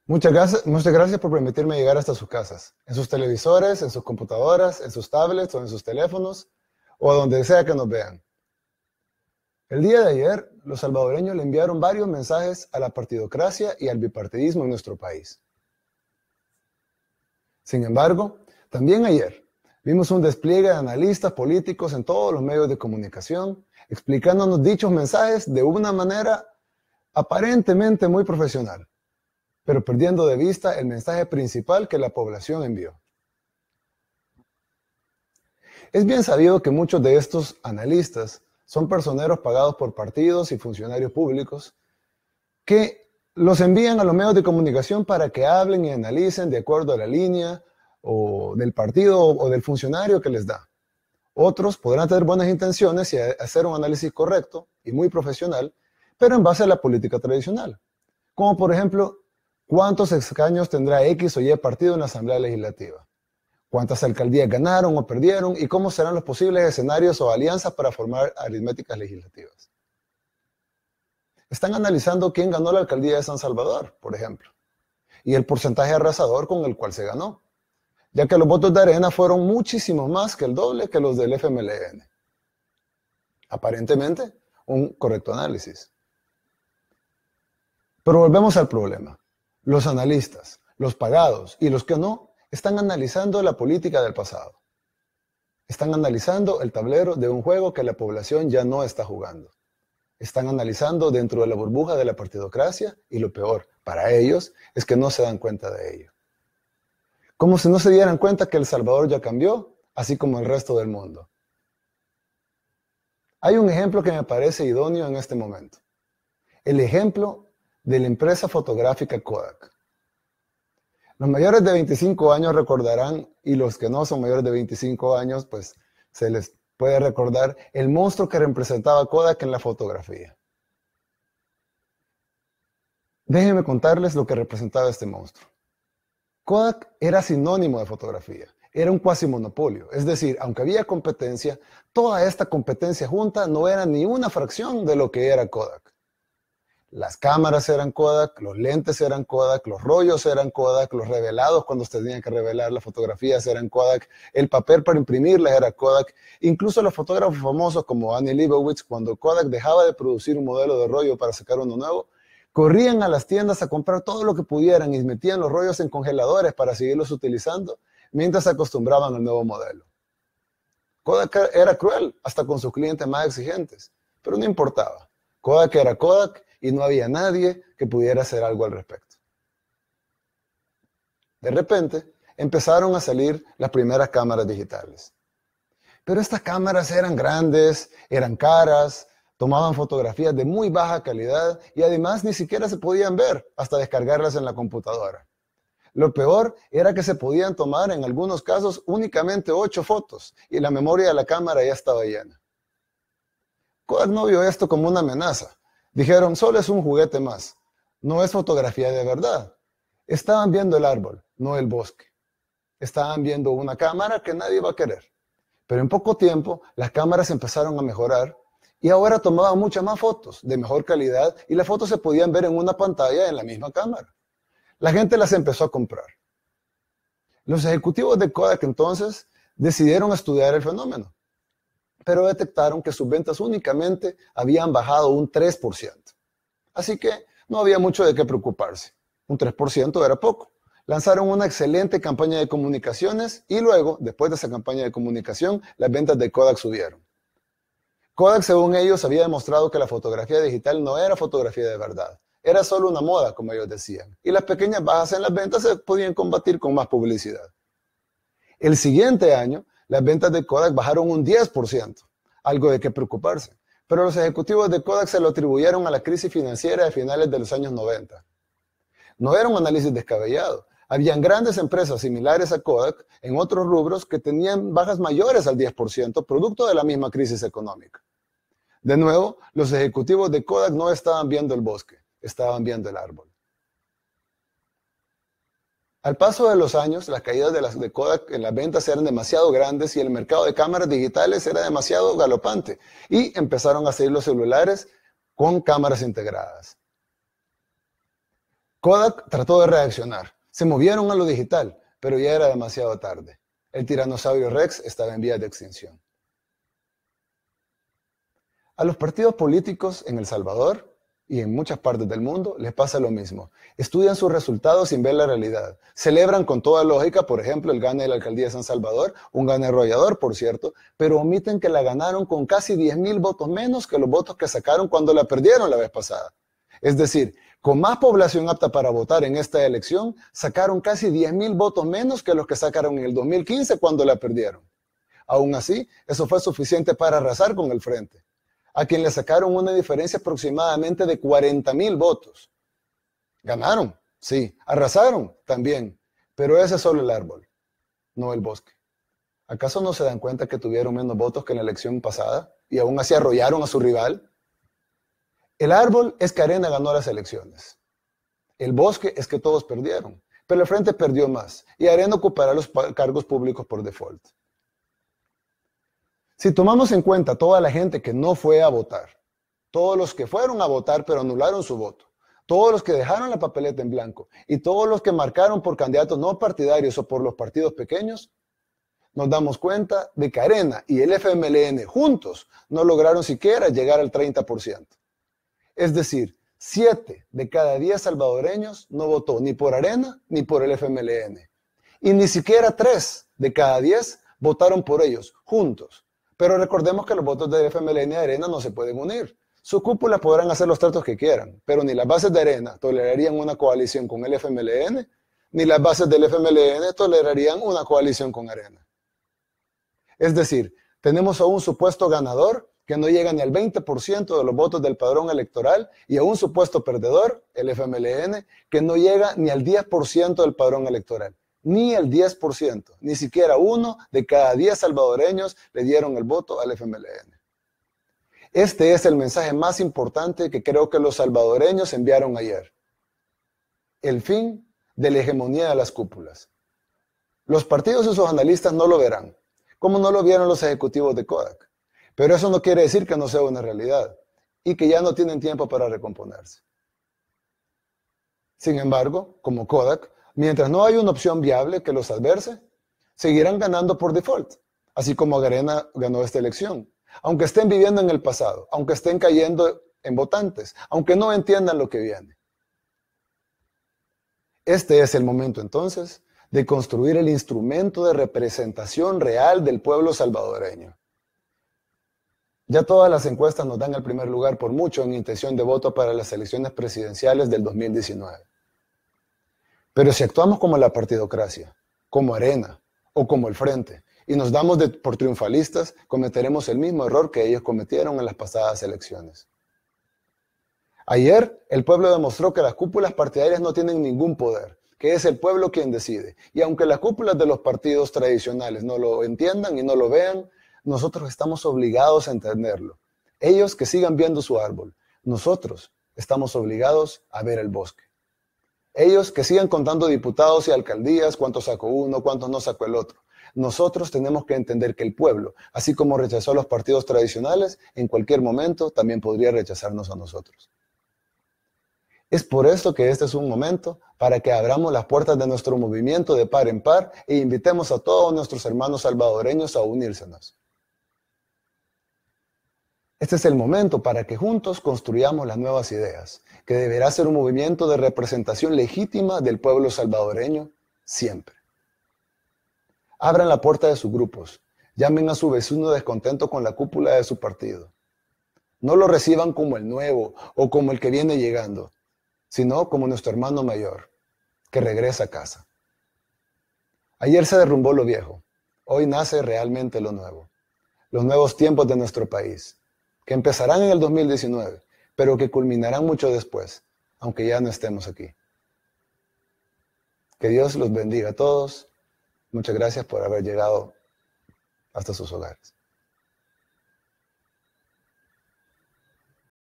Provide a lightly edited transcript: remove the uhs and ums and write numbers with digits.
Muchas gracias por permitirme llegar hasta sus casas, en sus televisores, en sus computadoras, en sus tablets o en sus teléfonos, o a donde sea que nos vean. El día de ayer, los salvadoreños le enviaron varios mensajes a la partidocracia y al bipartidismo en nuestro país. Sin embargo, también ayer vimos un despliegue de analistas políticos en todos los medios de comunicación, explicándonos dichos mensajes de una manera aparentemente muy profesional, pero perdiendo de vista el mensaje principal que la población envió. Es bien sabido que muchos de estos analistas son personeros pagados por partidos y funcionarios públicos que los envían a los medios de comunicación para que hablen y analicen de acuerdo a la línea o del partido o del funcionario que les da. Otros podrán tener buenas intenciones y hacer un análisis correcto y muy profesional, pero en base a la política tradicional. Como por ejemplo, ¿cuántos escaños tendrá X o Y partido en la Asamblea Legislativa? ¿Cuántas alcaldías ganaron o perdieron? ¿Y cómo serán los posibles escenarios o alianzas para formar aritméticas legislativas? Están analizando quién ganó la alcaldía de San Salvador, por ejemplo, y el porcentaje arrasador con el cual se ganó, ya que los votos de Arena fueron muchísimo más que el doble que los del FMLN. Aparentemente, un correcto análisis. Pero volvemos al problema. Los analistas, los pagados y los que no, están analizando la política del pasado. Están analizando el tablero de un juego que la población ya no está jugando. Están analizando dentro de la burbuja de la partidocracia y lo peor para ellos es que no se dan cuenta de ello. Como si no se dieran cuenta que El Salvador ya cambió, así como el resto del mundo. Hay un ejemplo que me parece idóneo en este momento. El ejemplo de la empresa fotográfica Kodak. Los mayores de 25 años recordarán, y los que no son mayores de 25 años, pues se les puede recordar el monstruo que representaba Kodak en la fotografía. Déjenme contarles lo que representaba este monstruo. Kodak era sinónimo de fotografía, era un cuasi monopolio, es decir, aunque había competencia, toda esta competencia junta no era ni una fracción de lo que era Kodak. Las cámaras eran Kodak, los lentes eran Kodak, los rollos eran Kodak, los revelados cuando se tenían que revelar las fotografías eran Kodak, el papel para imprimirlas era Kodak, incluso los fotógrafos famosos como Annie Leibovitz, cuando Kodak dejaba de producir un modelo de rollo para sacar uno nuevo, corrían a las tiendas a comprar todo lo que pudieran y metían los rollos en congeladores para seguirlos utilizando mientras se acostumbraban al nuevo modelo. Kodak era cruel, hasta con sus clientes más exigentes, pero no importaba. Kodak era Kodak y no había nadie que pudiera hacer algo al respecto. De repente, empezaron a salir las primeras cámaras digitales. Pero estas cámaras eran grandes, eran caras, tomaban fotografías de muy baja calidad y además ni siquiera se podían ver hasta descargarlas en la computadora. Lo peor era que se podían tomar en algunos casos únicamente 8 fotos y la memoria de la cámara ya estaba llena. Kodak no vio esto como una amenaza. Dijeron, solo es un juguete más, no es fotografía de verdad. Estaban viendo el árbol, no el bosque. Estaban viendo una cámara que nadie iba a querer. Pero en poco tiempo las cámaras empezaron a mejorar y ahora tomaban muchas más fotos de mejor calidad y las fotos se podían ver en una pantalla en la misma cámara. La gente las empezó a comprar. Los ejecutivos de Kodak entonces decidieron estudiar el fenómeno, pero detectaron que sus ventas únicamente habían bajado un 3%. Así que no había mucho de qué preocuparse. Un 3% era poco. Lanzaron una excelente campaña de comunicaciones y luego, después de esa campaña de comunicación, las ventas de Kodak subieron. Kodak, según ellos, había demostrado que la fotografía digital no era fotografía de verdad. Era solo una moda, como ellos decían. Y las pequeñas bajas en las ventas se podían combatir con más publicidad. El siguiente año, las ventas de Kodak bajaron un 10%, algo de qué preocuparse. Pero los ejecutivos de Kodak se lo atribuyeron a la crisis financiera de finales de los años 90. No era un análisis descabellado. Habían grandes empresas similares a Kodak en otros rubros que tenían bajas mayores al 10%, producto de la misma crisis económica. De nuevo, los ejecutivos de Kodak no estaban viendo el bosque, estaban viendo el árbol. Al paso de los años, las caídas de Kodak en las ventas eran demasiado grandes y el mercado de cámaras digitales era demasiado galopante y empezaron a salir los celulares con cámaras integradas. Kodak trató de reaccionar. Se movieron a lo digital, pero ya era demasiado tarde. El tiranosaurio Rex estaba en vías de extinción. A los partidos políticos en El Salvador y en muchas partes del mundo les pasa lo mismo. Estudian sus resultados sin ver la realidad. Celebran con toda lógica, por ejemplo, el gane de la alcaldía de San Salvador, un gane arrollador, por cierto, pero omiten que la ganaron con casi 10,000 votos menos que los votos que sacaron cuando la perdieron la vez pasada. Es decir, con más población apta para votar en esta elección, sacaron casi 10,000 votos menos que los que sacaron en el 2015 cuando la perdieron. Aún así, eso fue suficiente para arrasar con el frente, a quien le sacaron una diferencia aproximadamente de 40,000 votos. Ganaron, sí. Arrasaron, también. Pero ese es solo el árbol, no el bosque. ¿Acaso no se dan cuenta que tuvieron menos votos que en la elección pasada y aún así arrollaron a su rival? El árbol es que Arena ganó las elecciones. El bosque es que todos perdieron, pero el frente perdió más y Arena ocupará los cargos públicos por default. Si tomamos en cuenta toda la gente que no fue a votar, todos los que fueron a votar pero anularon su voto, todos los que dejaron la papeleta en blanco y todos los que marcaron por candidatos no partidarios o por los partidos pequeños, nos damos cuenta de que Arena y el FMLN juntos no lograron siquiera llegar al 30%. Es decir, 7 de cada 10 salvadoreños no votó ni por Arena ni por el FMLN. Y ni siquiera 3 de cada 10 votaron por ellos, juntos. Pero recordemos que los votos del FMLN y de Arena no se pueden unir. Sus cúpulas podrán hacer los tratos que quieran, pero ni las bases de Arena tolerarían una coalición con el FMLN, ni las bases del FMLN tolerarían una coalición con Arena. Es decir, tenemos a un supuesto ganador que no llega ni al 20% de los votos del padrón electoral y a un supuesto perdedor, el FMLN, que no llega ni al 10% del padrón electoral. Ni el 10%, ni siquiera 1 de cada 10 salvadoreños le dieron el voto al FMLN. Este es el mensaje más importante que creo que los salvadoreños enviaron ayer. El fin de la hegemonía de las cúpulas. Los partidos y sus analistas no lo verán, como no lo vieron los ejecutivos de Kodak. Pero eso no quiere decir que no sea una realidad y que ya no tienen tiempo para recomponerse. Sin embargo, como Kodak, mientras no hay una opción viable que los adverse, seguirán ganando por default, así como Arena ganó esta elección, aunque estén viviendo en el pasado, aunque estén cayendo en votantes, aunque no entiendan lo que viene. Este es el momento entonces de construir el instrumento de representación real del pueblo salvadoreño. Ya todas las encuestas nos dan el primer lugar por mucho en intención de voto para las elecciones presidenciales del 2019. Pero si actuamos como la partidocracia, como Arena o como el Frente, y nos damos por triunfalistas, cometeremos el mismo error que ellos cometieron en las pasadas elecciones. Ayer, el pueblo demostró que las cúpulas partidarias no tienen ningún poder, que es el pueblo quien decide. Y aunque las cúpulas de los partidos tradicionales no lo entiendan y no lo vean, nosotros estamos obligados a entenderlo. Ellos que sigan viendo su árbol. Nosotros estamos obligados a ver el bosque. Ellos que sigan contando diputados y alcaldías, cuántos sacó uno, cuántos no sacó el otro. Nosotros tenemos que entender que el pueblo, así como rechazó a los partidos tradicionales, en cualquier momento también podría rechazarnos a nosotros. Es por esto que este es un momento para que abramos las puertas de nuestro movimiento de par en par e invitemos a todos nuestros hermanos salvadoreños a unírsenos. Este es el momento para que juntos construyamos las nuevas ideas, que deberá ser un movimiento de representación legítima del pueblo salvadoreño siempre. Abran la puerta de sus grupos, llamen a su vecino descontento con la cúpula de su partido. No lo reciban como el nuevo o como el que viene llegando, sino como nuestro hermano mayor, que regresa a casa. Ayer se derrumbó lo viejo, hoy nace realmente lo nuevo, los nuevos tiempos de nuestro país, que empezarán en el 2019, pero que culminarán mucho después, aunque ya no estemos aquí. Que Dios los bendiga a todos. Muchas gracias por haber llegado hasta sus hogares.